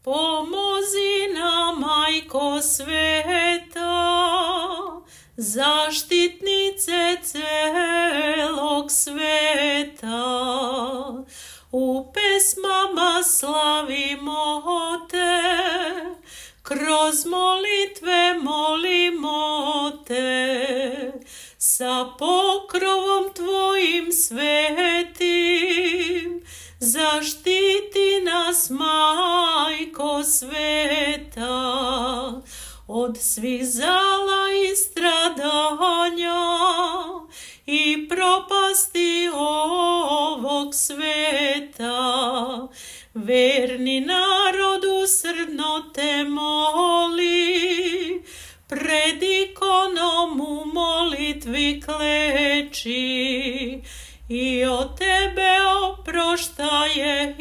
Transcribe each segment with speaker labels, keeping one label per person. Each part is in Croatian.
Speaker 1: Pomozi nam, Majko sveta, zaštitnice celog sveta. U pesmama slavimo te, kroz molitve molimo te, sa pokrovom tvojim svetim, zaštiti nas, Majko sveta, od svih zala i stradanja i propasti ovog sveta. Verni narod usrdno te moli, pred ikonom u molitvi kleči, i od tebe oproštaje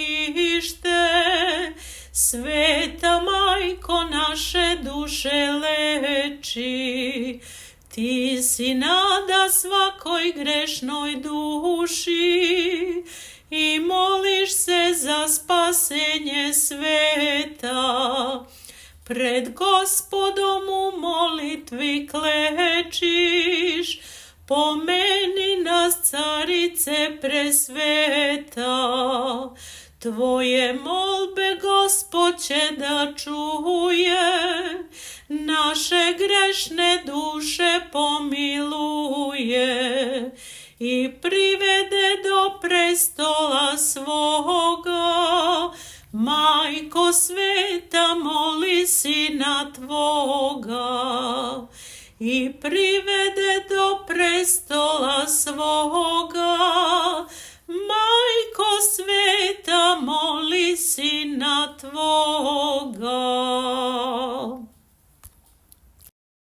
Speaker 1: ište, sveta Majko naše duše leči. Ti si nada svakoj grešnoj duši i moliš se za spasenje sveta. Pred Gospodom u molitvi klečiš, pomeni nas, Carice presveta. Tvoje molbe Gospod će da čuje, naše grešne duše pomiluje i privede do prestola svoga. Majko sveta, moli Sina tvoga i privede do prestola svoga. Majko sveta, moli Sina tvoga.